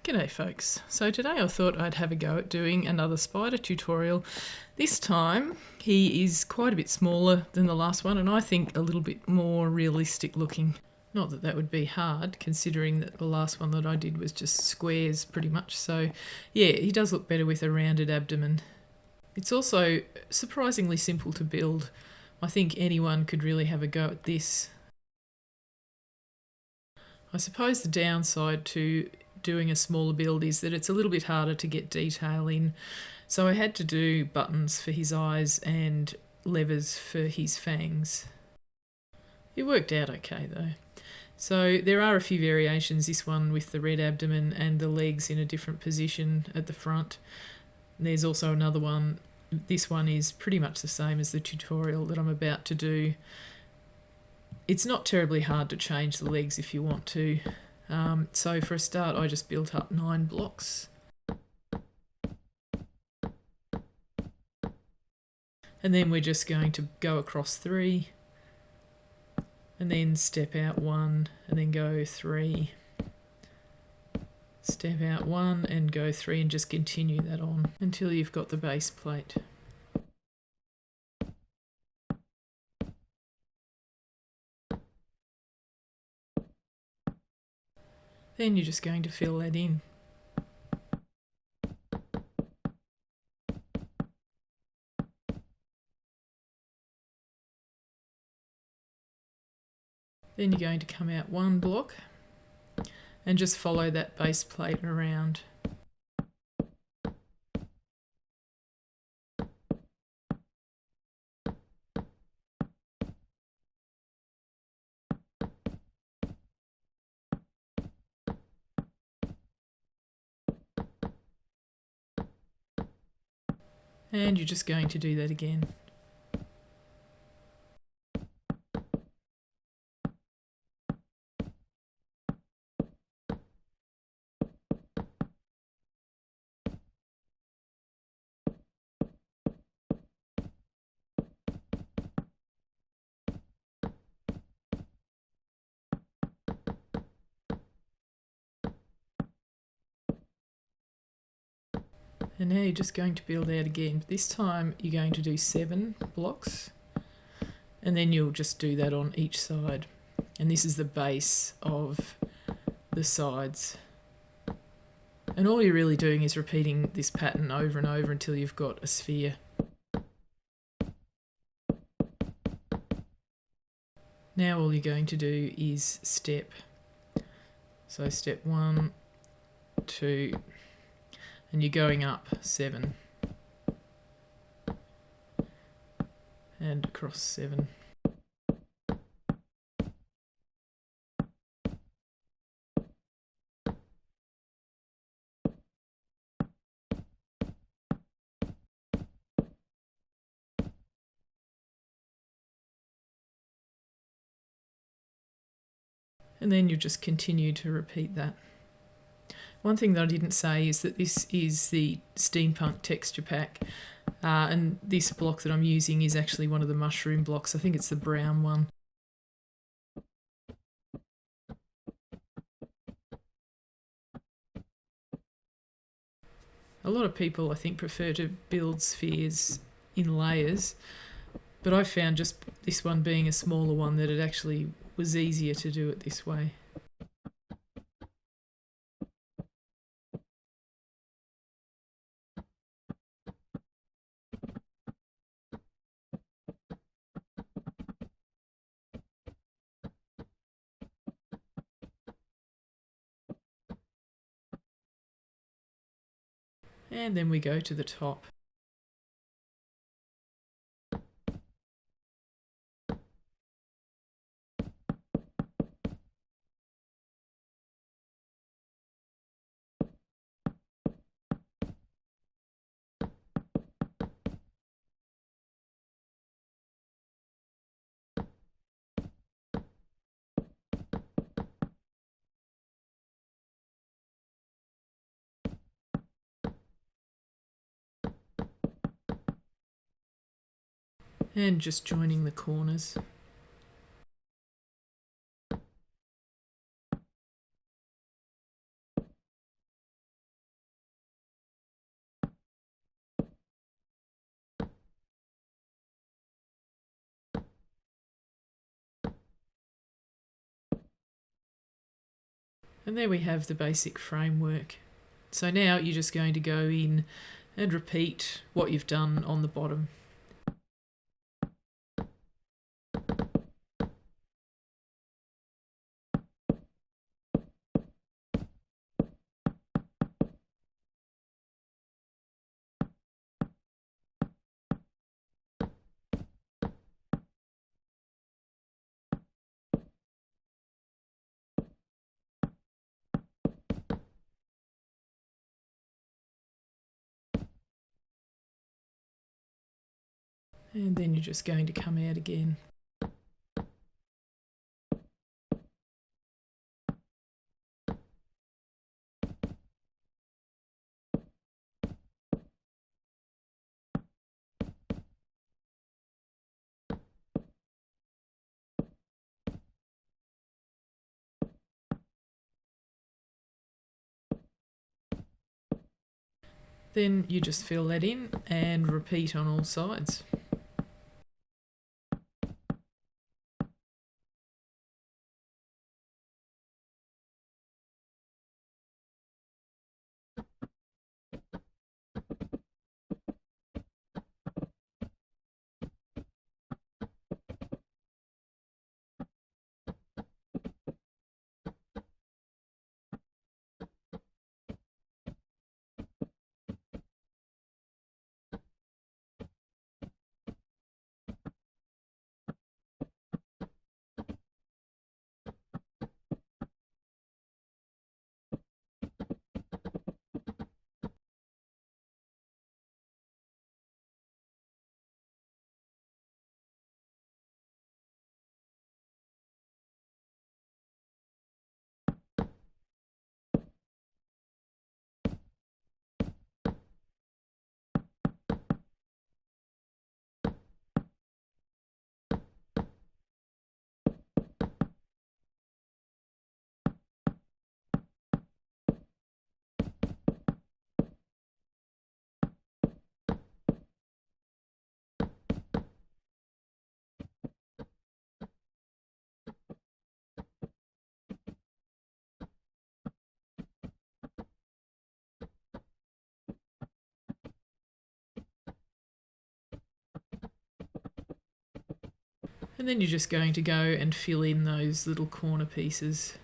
G'day folks. So today I thought I'd have a go at doing another spider tutorial. This time he is quite a bit smaller than the last one and I think a little bit more realistic looking. Not that that would be hard considering that the last one that I did was just squares pretty much. So yeah, he does look better with a rounded abdomen. It's also surprisingly simple to build. I think anyone could really have a go at this. I suppose the downside to doing a smaller build is that it's a little bit harder to get detail in. So I had to do buttons for his eyes and levers for his fangs. It worked out okay though. So there are a few variations, this one with the red abdomen and the legs in a different position at the front. There's also another one. This one is pretty much the same as the tutorial that I'm about to do. It's not terribly hard to change the legs if you want to. So for a start I just built up 9 blocks. And then we're just going to go across 3 and then step out 1 and then go 3. Step out 1 and go 3 and just continue that on until you've got the base plate. Then you're just going to fill that in. Then you're going to come out 1 block and just follow that base plate around. And you're just going to do that again. And now you're just going to build out again. This time you're going to do 7 blocks and then you'll just do that on each side. And this is the base of the sides. And all you're really doing is repeating this pattern over and over until you've got a sphere. Now all you're going to do is step. So step 1, 2, and you're going up 7 and across 7. And then you just continue to repeat that. One thing that I didn't say is that this is the steampunk texture pack, and this block that I'm using is actually one of the mushroom blocks. I think it's the brown one. A lot of people, I think, prefer to build spheres in layers, but I found just this one being a smaller one that it actually was easier to do it this way. And then we go to the top. And just joining the corners. And there we have the basic framework. So now you're just going to go in and repeat what you've done on the bottom. And then you're just going to come out again. Then you just fill that in and repeat on all sides. And then you're just going to go and fill in those little corner pieces.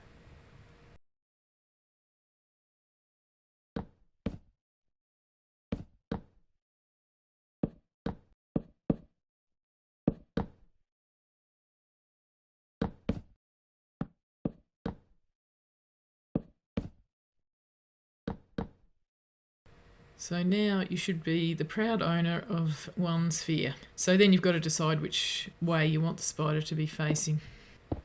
So now you should be the proud owner of one sphere. So then you've got to decide which way you want the spider to be facing.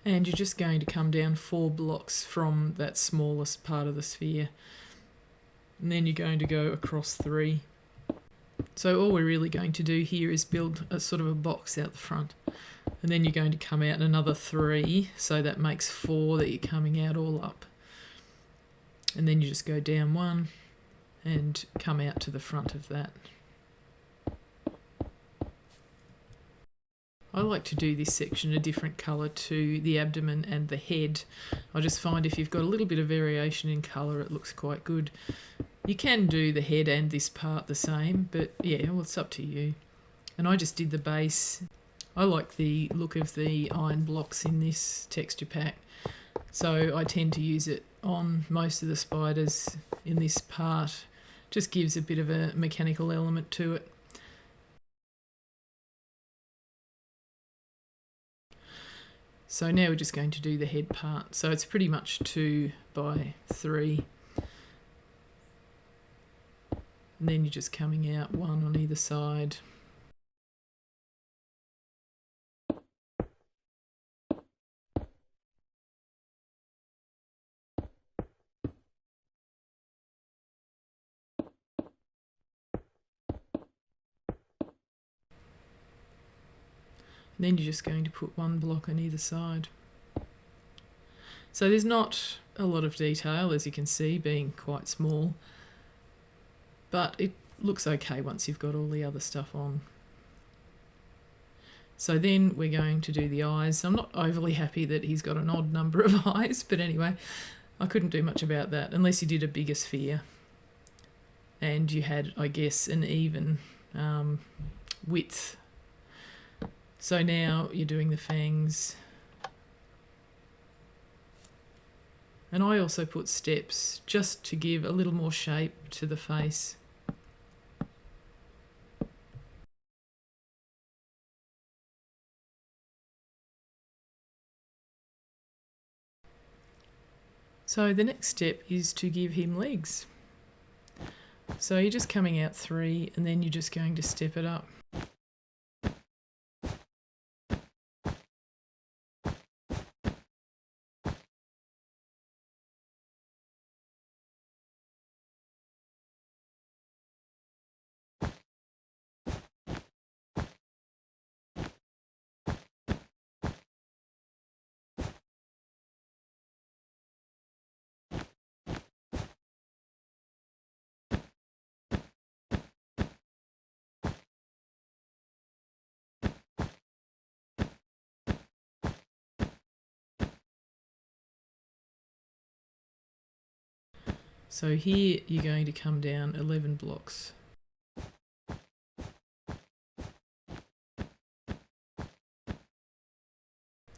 And you're just going to come down 4 blocks from that smallest part of the sphere. And then you're going to go across 3. So all we're really going to do here is build a sort of a box out the front. And then you're going to come out another 3, so that makes 4 that you're coming out all up. And then you just go down 1 and come out to the front of that. I like to do this section a different colour to the abdomen and the head. I just find if you've got a little bit of variation in colour, it looks quite good. You can do the head and this part the same, but yeah, well, it's up to you. And I just did the base. I like the look of the iron blocks in this texture pack, so I tend to use it on most of the spiders in this part. Just gives a bit of a mechanical element to it. So now we're just going to do the head part. So it's pretty much 2 by 3. And then you're just coming out 1 on either side. And then you're just going to put 1 block on either side. So there's not a lot of detail, as you can see, being quite small, but it looks okay once you've got all the other stuff on. So then we're going to do the eyes. I'm not overly happy that he's got an odd number of eyes, but anyway, I couldn't do much about that unless you did a bigger sphere and you had, I guess, an even width. So now you're doing the fangs. And I also put steps just to give a little more shape to the face. So the next step is to give him legs. So you're just coming out 3 and then you're just going to step it up. So here you're going to come down 11 blocks.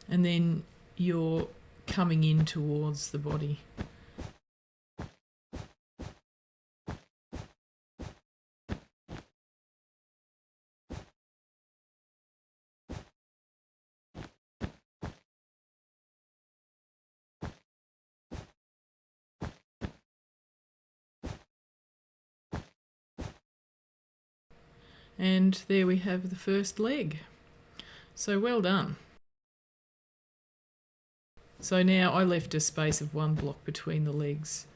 And then you're coming in towards the body. And there we have the first leg. So well done. So now I left a space of 1 block between the legs.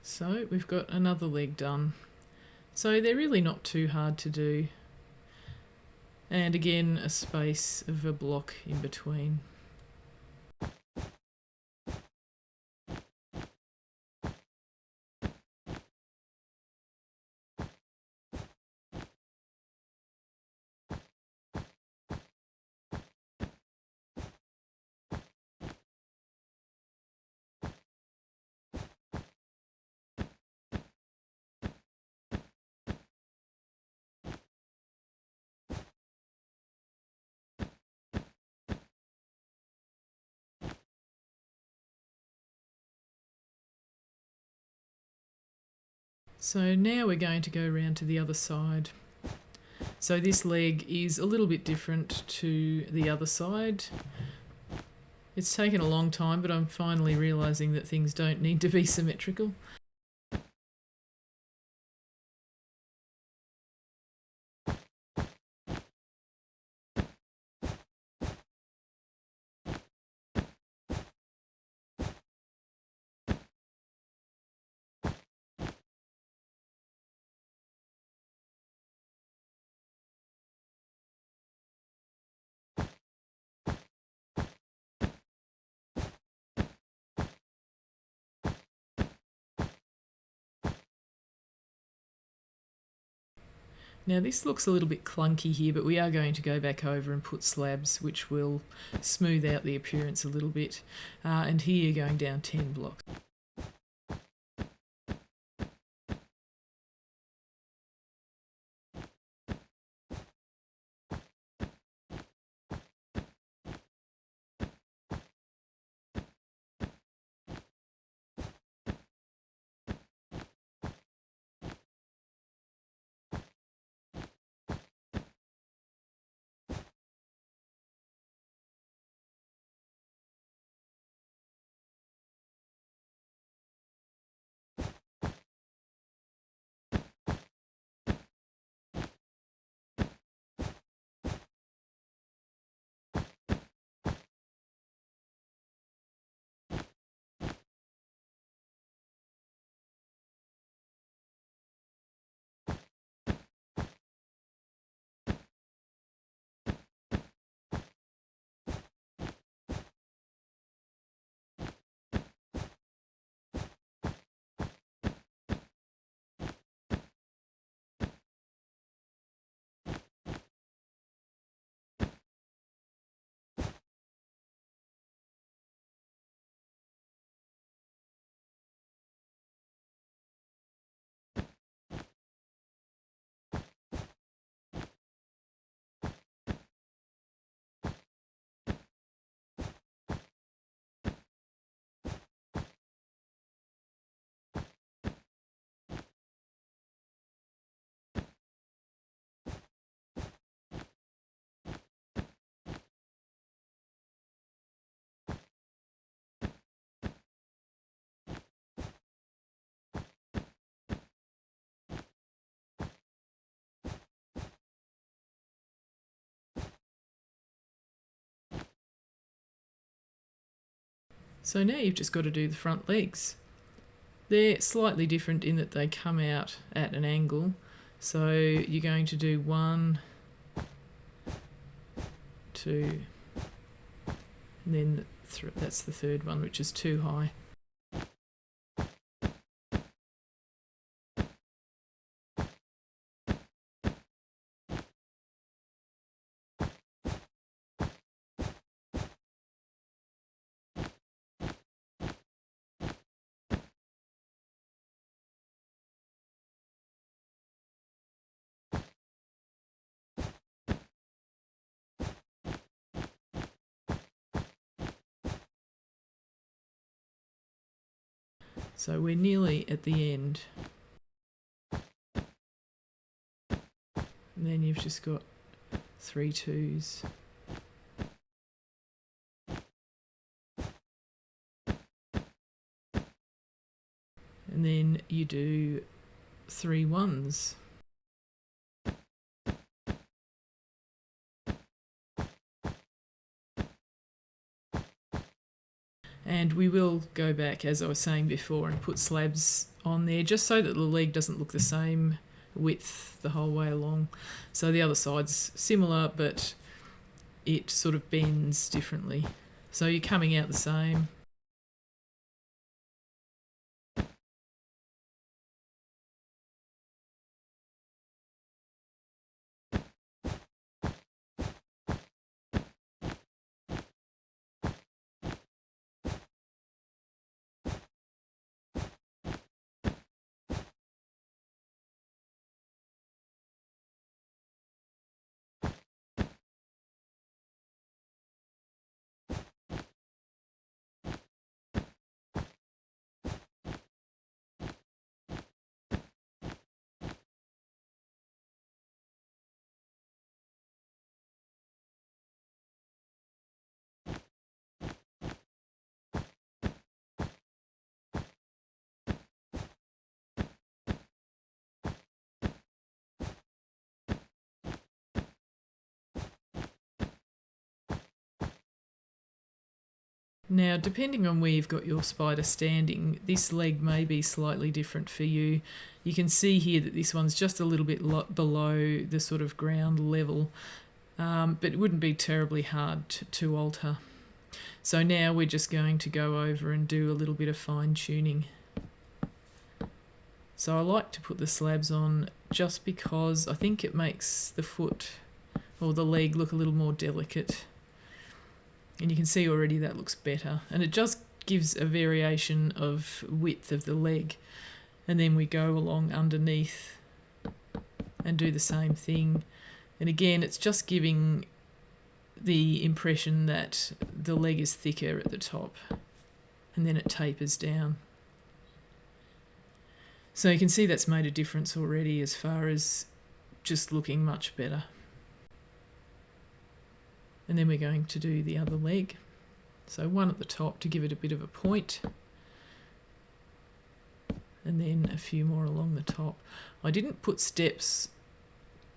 So we've got another leg done. So they're really not too hard to do. And again, a space of a block in between. So now we're going to go around to the other side. So this leg is a little bit different to the other side. It's taken a long time, but I'm finally realising that things don't need to be symmetrical. Now this looks a little bit clunky here, but we are going to go back over and put slabs, which will smooth out the appearance a little bit. And here you're going down 10 blocks. So now you've just got to do the front legs. They're slightly different in that they come out at an angle. So you're going to do 1, 2, and then that's the third one, which is too high. So we're nearly at the end. And then you've just got 3 2s. And then you do 3 1s. And we will go back, as I was saying before, and put slabs on there just so that the leg doesn't look the same width the whole way along. So the other side's similar, but it sort of bends differently. So you're coming out the same. Now, depending on where you've got your spider standing, this leg may be slightly different for you. You can see here that this one's just a little bit below the sort of ground level, but it wouldn't be terribly hard to alter. So now we're just going to go over and do a little bit of fine tuning. So I like to put the slabs on just because I think it makes the foot or the leg look a little more delicate. And you can see already that looks better. And it just gives a variation of width of the leg. And then we go along underneath and do the same thing. And again, it's just giving the impression that the leg is thicker at the top. And then it tapers down. So you can see that's made a difference already as far as just looking much better. And then we're going to do the other leg. So 1 at the top to give it a bit of a point. And then a few more along the top. I didn't put steps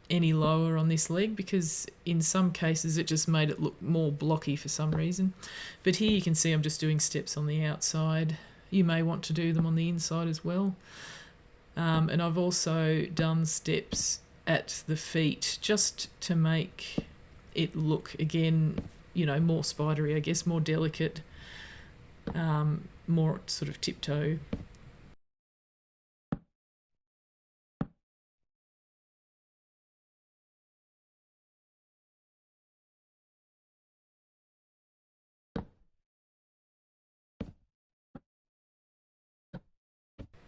any lower on this leg because in some cases it just made it look more blocky for some reason. But here you can see I'm just doing steps on the outside. You may want to do them on the inside as well. And I've also done steps at the feet just to make it look, again, you know, more spidery, I guess, more delicate, more sort of tiptoe.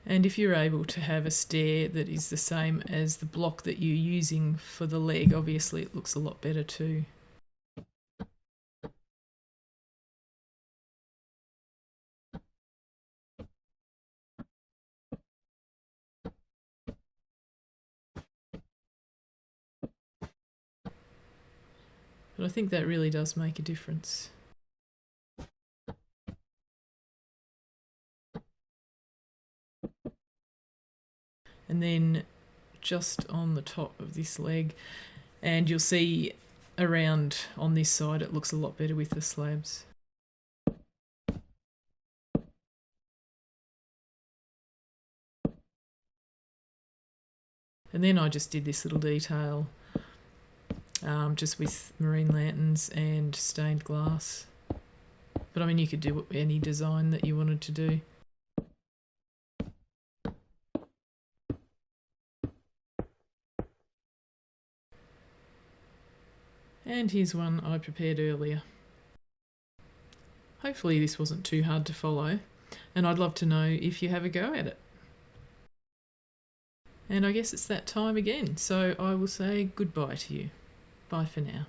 And if you're able to have a stair that is the same as the block that you're using for the leg, obviously it looks a lot better too. But I think that really does make a difference. And then just on the top of this leg, and you'll see around on this side it looks a lot better with the slabs. And then I just did this little detail just with marine lanterns and stained glass. But I mean, you could do any design that you wanted to do. And here's one I prepared earlier. Hopefully this wasn't too hard to follow, and I'd love to know if you have a go at it. And I guess it's that time again, so I will say goodbye to you. Bye for now.